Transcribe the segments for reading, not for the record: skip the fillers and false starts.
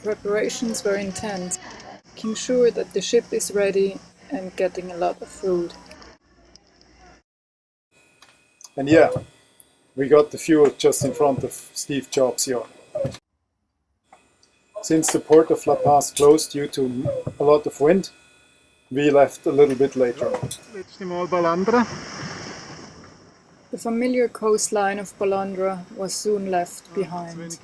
Preparations were intense, making sure that the ship is ready and getting a lot of food. And yeah, we got the fuel just in front of Steve Jobs' yacht. Since the port of La Paz closed due to a lot of wind, we left a little bit later. The familiar coastline of Balandra was soon left behind.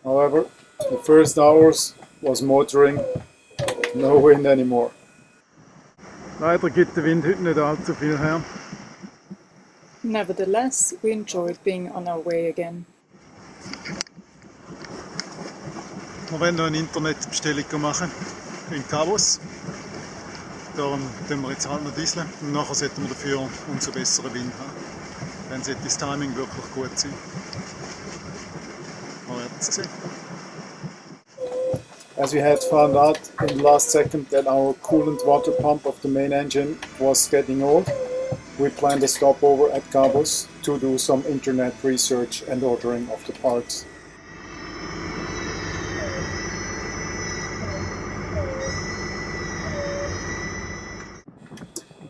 However, the first hours was motoring, no wind anymore. Leider gibt der Wind heute nicht allzu viel her. Nevertheless, we enjoyed being on our way again. Wir wollen noch eine Internetbestellung machen in Cabos. Darum tun wir jetzt halt noch dieseln und nachher sollten wir dafür umso besseren Wind haben. Dann sollte das Timing wirklich gut sein. Wir werden es sehen. As we had found out in the last second that our coolant water pump of the main engine was getting old, we planned a stopover at Cabos to do some internet research and ordering of the parts.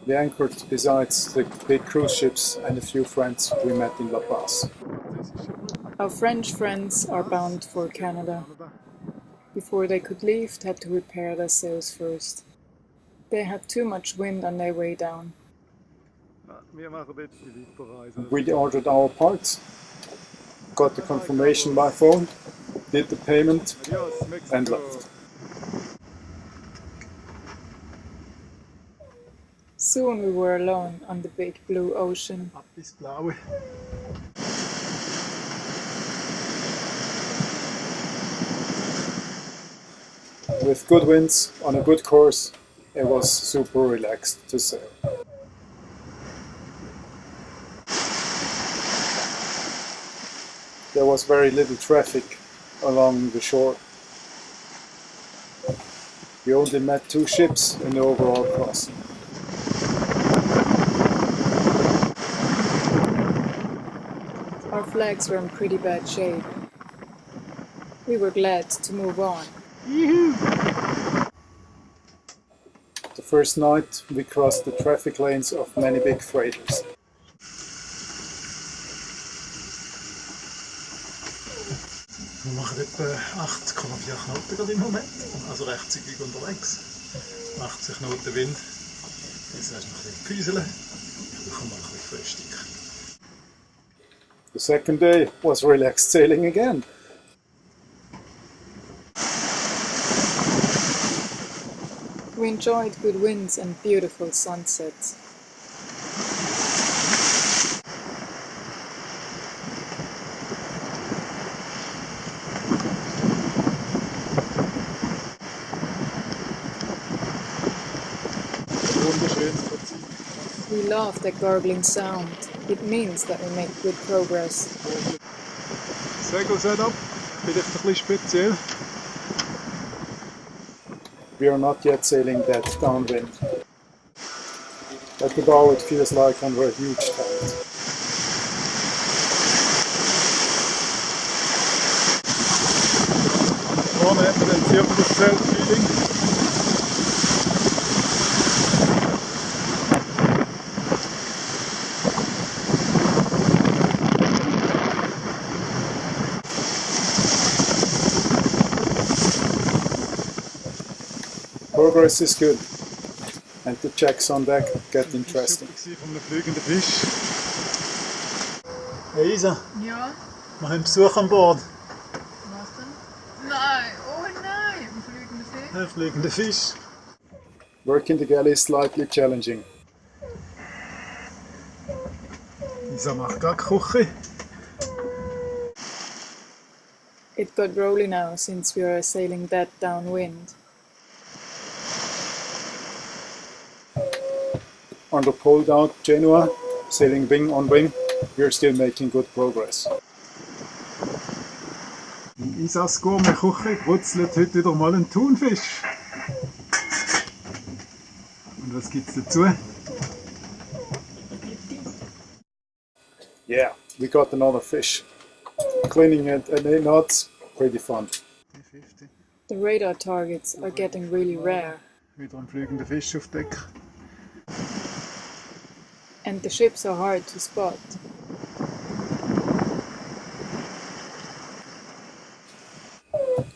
We anchored besides the big cruise ships and a few friends we met in La Paz. Our French friends are bound for Canada. Before they could leave, they had to repair their sails first. They had too much wind on their way down. We ordered our parts, got the confirmation by phone, did the payment and left. Soon we were alone on the big blue ocean. With good winds on a good course, it was super relaxed to sail. There was very little traffic along the shore. We only met 2 ships in the overall crossing. Our flags were in pretty bad shape. We were glad to move on. The first night we crossed the traffic lanes of many big freighters. Wir machen etwa 8,4 Knoten gerade im Moment, also recht zügig unterwegs. 80 Knoten Wind. Jetzt hast du noch ein bisschen Küseln. Ich bekomme mal ein bisschen Frühstück. The second day was relaxed sailing again. We enjoyed good winds and beautiful sunsets. We love that gurgling sound. It means that we make good progress. Segel-Setup, vielleicht ein bisschen speziell. We are not yet sailing that downwind. At the bow it feels like under a huge tent. Vorne hat man den Zirkuszelt-Feeling. Progress is good, and the checks on deck get interesting. Von einem fliegenden Fisch. Hey Isa, Ja, wir haben Besuch an Bord. was denn? Nein, oh nein, ein fliegender Fisch. Ein fliegender Fisch. Working the galley is slightly challenging. Isa macht gerade Küche. It got rolly now since we are sailing that downwind. Under pulled out Genoa, sailing wing on wing, we are still making good progress. In Isas Gourmet-Küche brutzelt heute wieder mal ein Thunfisch. Und was gibt's dazu? Yeah, we got another fish. cleaning it at 8 knots, pretty fun. The radar targets are getting really rare, Wieder ein fliegender Fisch auf Deck. and the ships are hard to spot.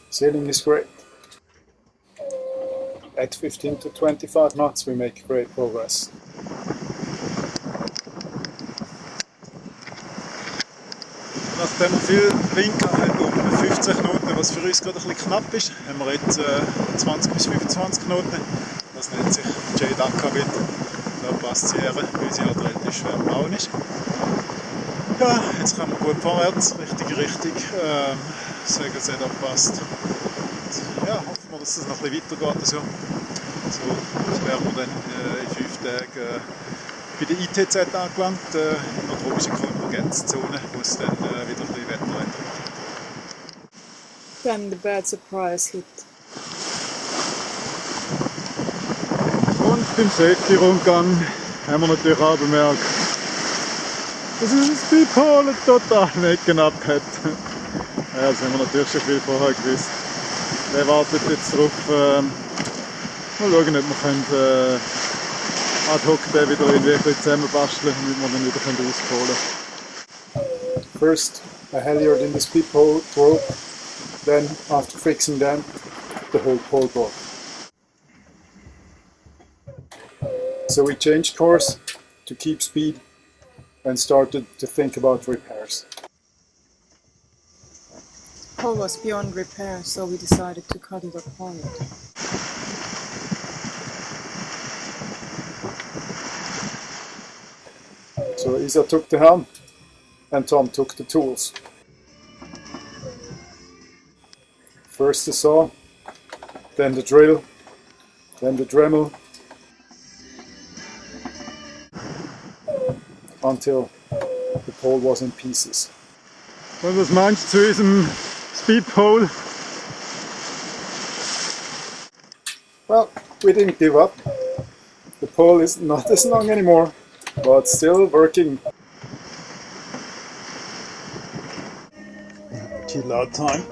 Sailing is great. At 15 to 25 knots we make great progress. Nachdem wir viel Wind haben, um 15 Knoten, was für uns gerade ein bisschen knapp ist, haben wir jetzt 20 bis 25 Knoten. Das nennt sich Jade Akka wieder. Da passt sie her, weil sie halt relativ schwer bauen ist. Ja, jetzt kommen wir gut vorwärts, richtige Richtung. Segelsetup passt. Und ja, hoffen wir, dass es noch ein bisschen weitergeht. So wären wir dann in 5 Tagen bei der ITZ angelangt, in der tropischen Konvergenzzone, wo es dann wieder ein bisschen Wetter macht. Then the bad surprise hit. Und beim Safety-Rundgang haben wir natürlich auch bemerkt, dass unser Speedpole total Necken abhat. Ja, das haben wir natürlich schon viel vorher gewusst. Der wartet jetzt darauf, mal schauen, ob wir ad hoc den wieder irgendwie zusammenbasteln, damit wir dann wieder auspolen können. First a halyard in the speed pole rope, then after fixing them, the whole pole board. So we changed course to keep speed and started to think about repairs. Hull was beyond repair, so we decided to cut it apart. So Isa took the helm and Tom took the tools. First the saw, then the drill, then the Dremel, until the pole was in pieces. Und was meinst du zu unserem Speedpole? Well, we didn't give up. The pole is not as long anymore, but still working. Chill out time.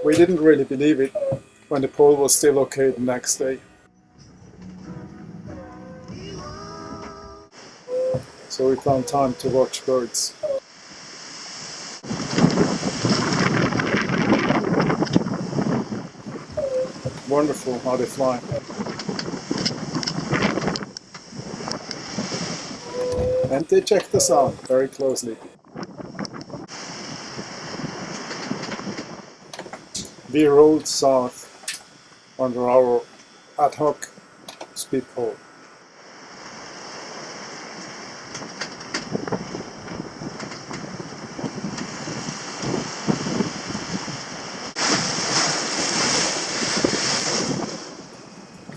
We didn't really believe it when the pole was still okay the next day. So we found time to watch birds. Wonderful how they fly. And they checked us out very closely. We rolled south under our ad hoc speed pole.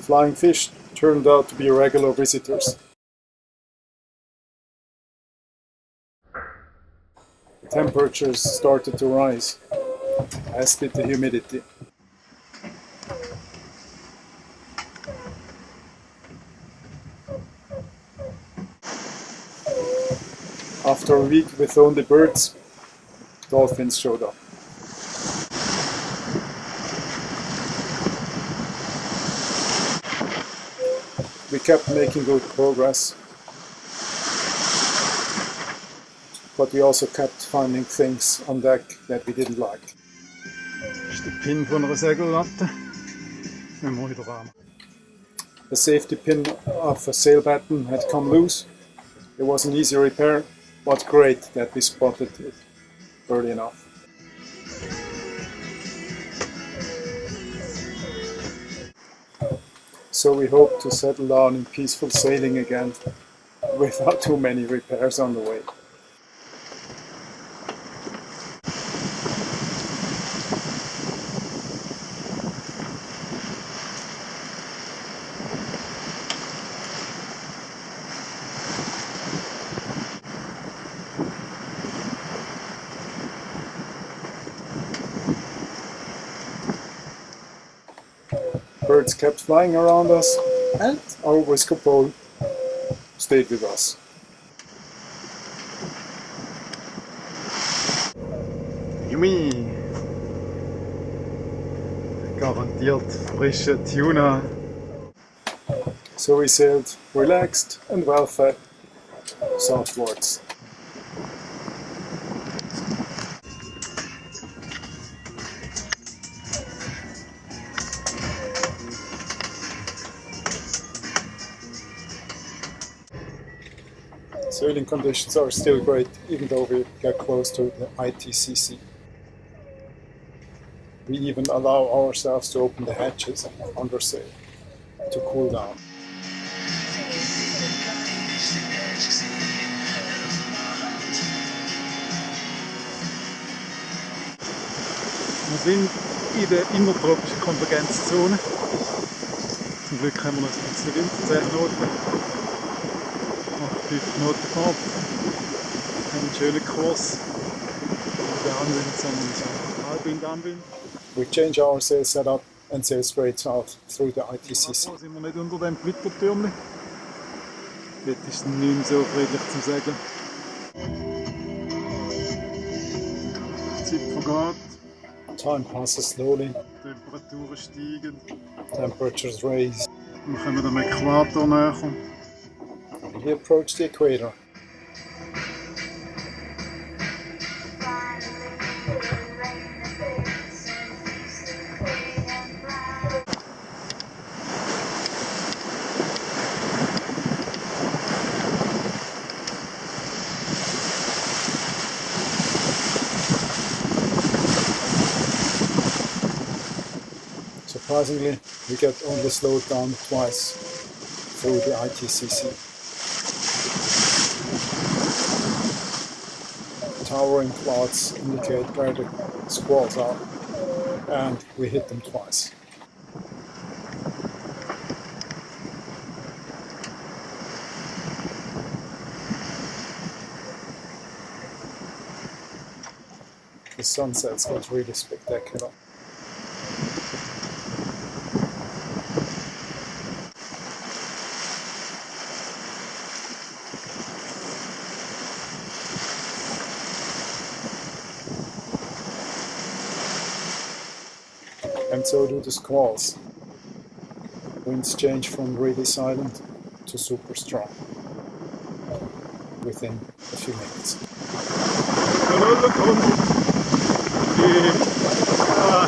Flying fish turned out to be regular visitors. The temperatures started to rise, as did the humidity. After a week with only birds, dolphins showed up. We kept making good progress, but we also kept finding things on deck that we didn't like. Das ist der Pin von einer Segellatte. Nehmen wir wieder an. The safety pin of a sail batten had come loose. It was an easy repair, but great that we spotted it early enough. So we hope to settle down in peaceful sailing again, without too many repairs on the way. Birds kept flying around us, and our whisker pole stayed with us. Yummy! Garantiert frische Tuna. So we sailed relaxed and well fed southwards. Sailing conditions are still great, even though we get close to the ITCC. We even allow ourselves to open the hatches under sail to cool down. Wir sind in der innertropischen Konvergenzzone. Zum Glück haben wir noch ein bisschen Wind, 10 Knoten. 5 Knoten knapp. Wir haben einen schönen Kurs. Der Anwind, sondern so Halbwind, Anwind. We change our sail setup and sail straight south through the ITCC. Sind wir nicht unter dem Gewittertürmchen. Dort ist es nicht mehr so friedlich zum Segeln. Die Zeit vergeht. Time passes slowly, Temperaturen steigen. temperatures raise. Wir kommen am Äquator näher. We approach the equator. Surprisingly, we get only slowed down twice through the ITCC. Towering clouds indicate where the squalls are, and we hit them twice. The sunsets get really spectacular. And so do the squalls. Winds change from really silent to super strong within a few minutes.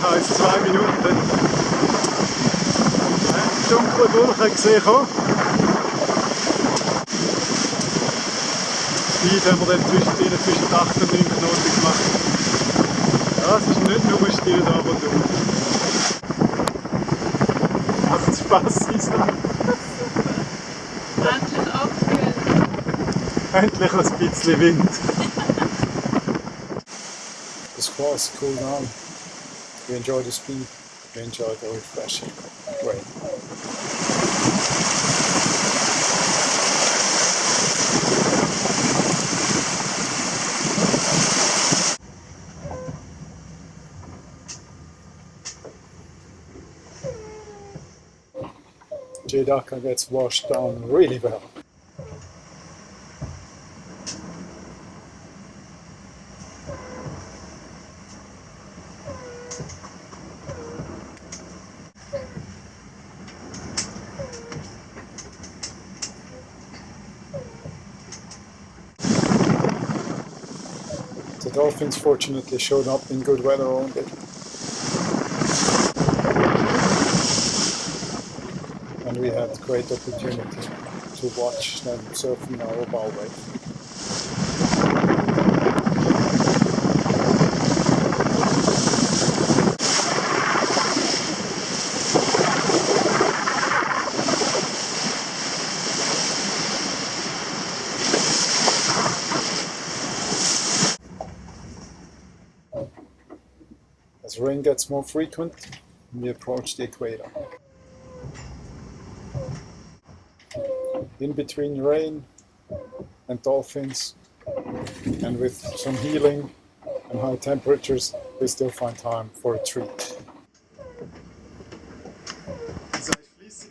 Heißt 2 Minuten. Dunkle Wolken gesehen. Speed haben wir dann zwischen 8 und 9 Knoten gemacht. Ja, es ist nicht nur still da, aber du. Macht Spaß, Isa. Endlich abgehen. Endlich ein bisschen Wind. The squalls cool down. We enjoy the speed. We enjoy the refreshing rain. Jade Akka gets washed down really well. The dolphins fortunately showed up in good weather only. And we had great opportunity to watch them surfing our bow wave. As rain gets more frequent, we approach the equator. In between rain and dolphins, and with some healing and high temperatures, we still find time for a treat.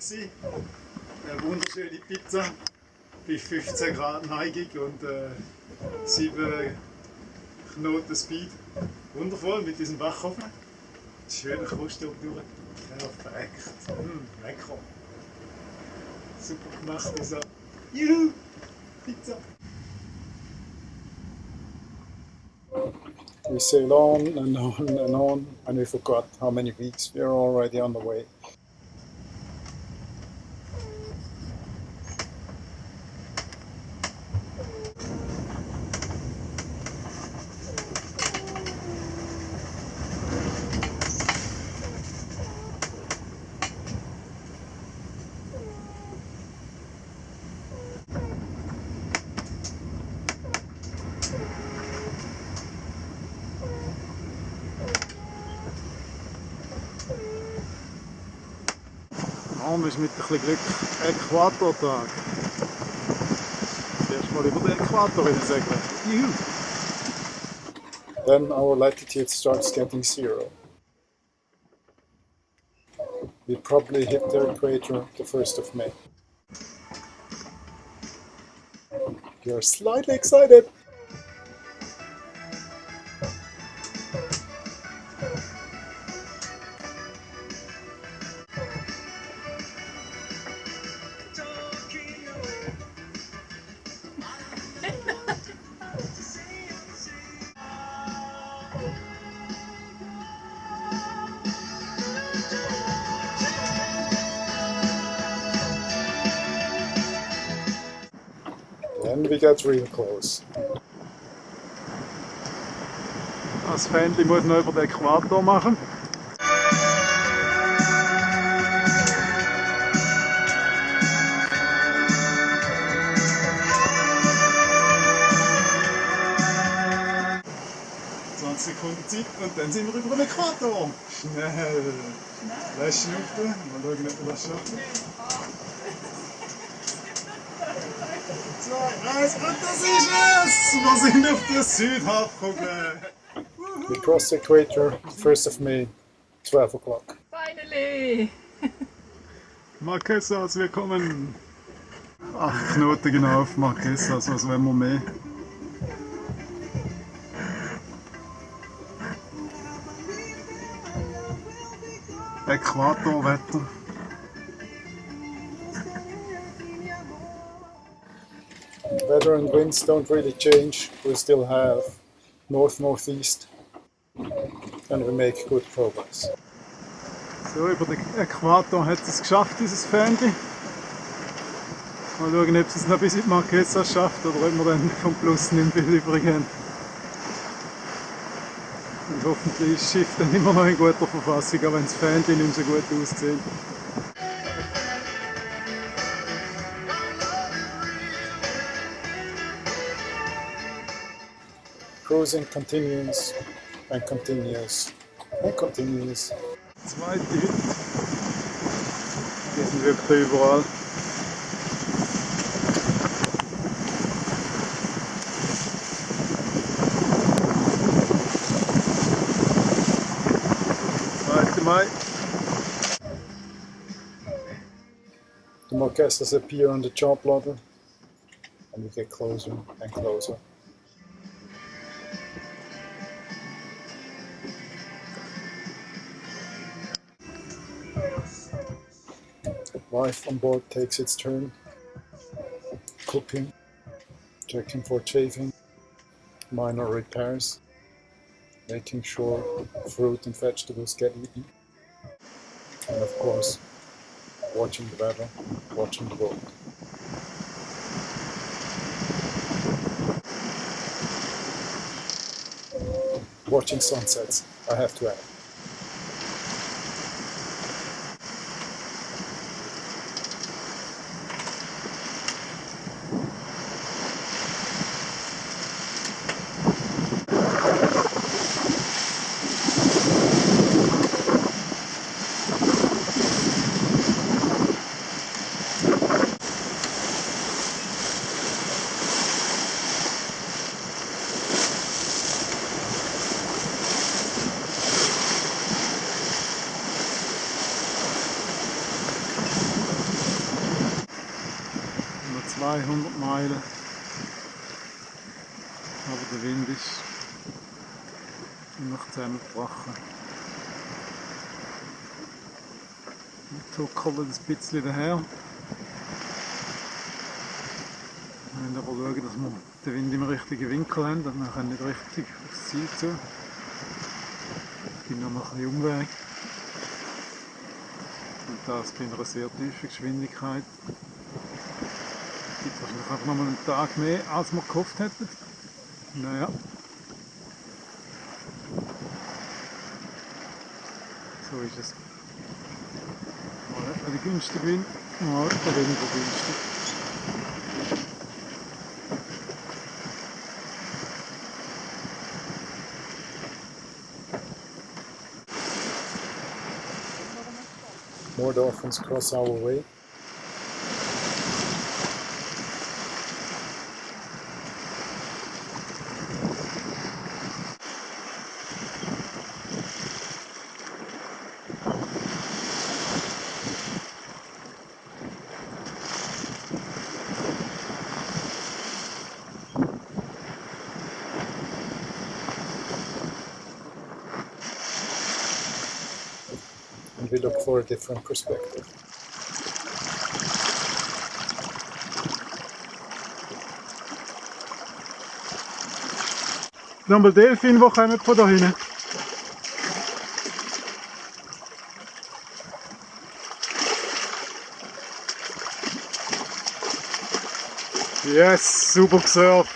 gewesen. Eine wunderschöne Pizza bei 15 Grad Neigung und 7 Knoten Speed. Wundervoll mit diesem Backofen. Schöne Kruststruktur. Perfekt. Lecker. Super gemacht, dieser. Juhu! Pizza! We sail on and on and on, and we forgot how many weeks we are already on the way. Morgen ist mit ein bisschen Glück Äquatortag. Erstmal über den Äquator segeln. Juhu! Then our latitude starts getting 0. We probably hit the equator the 1st of May. You're slightly excited. Then we get real close. Das Fähnchen muss noch über den Äquator machen. Sekunden Zeit und dann sind wir über den Äquator. Schnell. Lass schnaufen. Mal schauen, ob wir das schaffen. 2, 1 und das ist es! Wir sind auf der Südhalbkugel. We cross the equator 1st of May, 12 o'clock. Finally! Marquesas, willkommen! 8 Knoten genau auf Marquesas, was wollen wir mehr? Äquatorwetter. Weather and winds don't really change. We still have north-northeast, and we make good progress. So, über den Äquator hat es geschafft, dieses Fähnchen. Mal schauen, ob es noch bis in die Marquesas schafft oder ob wir dann vom Plus nicht viel übrig haben. Und hoffentlich ist das Schiff dann immer noch in guter Verfassung, auch wenn das Fähnchen nicht mehr so gut aussieht. Cruising continues and continues and continues. Zweite Hütte. Die sind wirklich überall. Mai. The Marquesas appear on the chart plotter, and we get closer and closer. Life on board takes its turn, cooking, checking for chafing, minor repairs, making sure fruit and vegetables get eaten, and of course, watching the weather, watching the boat. Watching sunsets, I have to add. 200 Meilen. Aber der Wind ist noch zusammengebrochen. Wir tuckeln ein bisschen daher. Wir müssen aber schauen, dass wir den Wind im richtigen Winkel haben, dann können wir nicht richtig aufs Ziel zu. Es gibt noch ein bisschen Umweg. Und das bei einer sehr tiefen Geschwindigkeit. Es gibt wahrscheinlich einfach noch mal einen Tag mehr, als wir gehofft hätten. Naja. So ist es. Mal hat man den günstigen Wind, mal der weniger günstig. More dolphins cross our way. And we look for a different perspective. Nochmal Delfine, die kommen von da hinten. Yes, super gesurft.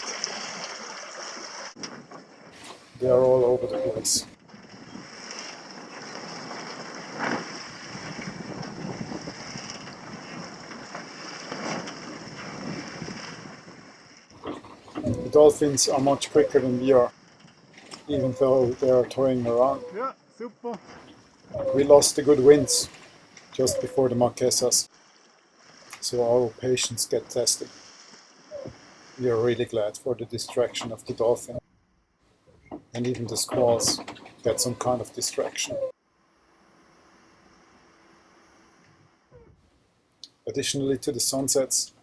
They are all over the place. The dolphins are much quicker than we are, even though they are toying around. Ja, super. We lost the good winds just before the Marquesas, so our patience get tested. We are really glad for the distraction of the dolphin, and even the squalls get some kind of distraction. Additionally to the sunsets,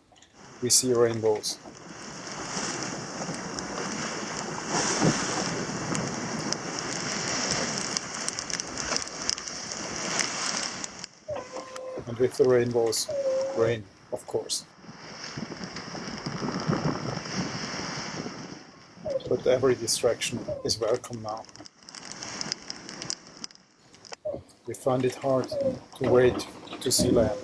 we see rainbows. And with the rainbows, rain, of course. But every distraction is welcome now. We find it hard to wait to see land.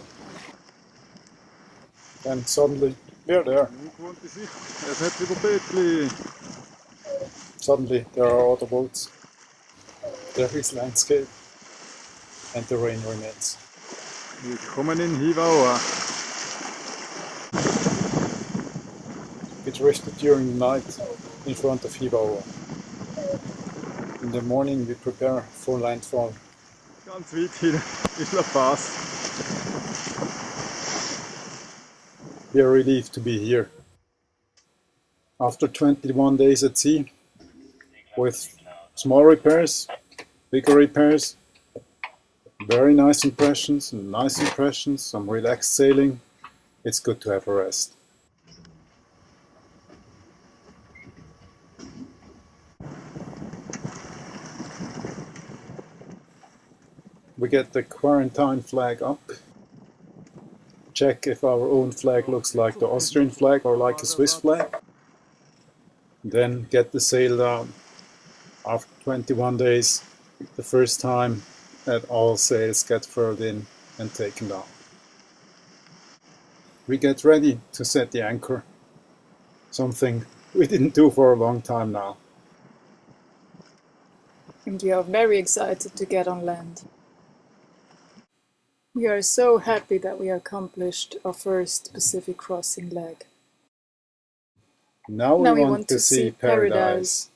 Then suddenly, we're there. Ungewohnte Sicht. Es hat wieder Bötli. Suddenly, there are other boats. There is landscape. And the rain remains. Willkommen in Hivaua. We drifted during the night in front of Hivaua. In the morning, we prepare for landfall. Ganz weit hinten ist La Paz. We are relieved to be here. After 21 days at sea, with small repairs, bigger repairs, very nice impressions, some relaxed sailing, it's good to have a rest. We get the quarantine flag up. Check if our own flag looks like the Austrian flag or like a Swiss flag. Then get the sail down. After 21 days, the first time that all sails get furled in and taken down. We get ready to set the anchor. Something we didn't do for a long time now. And we are very excited to get on land. We are so happy that we accomplished our first Pacific crossing leg. Now we want to see paradise.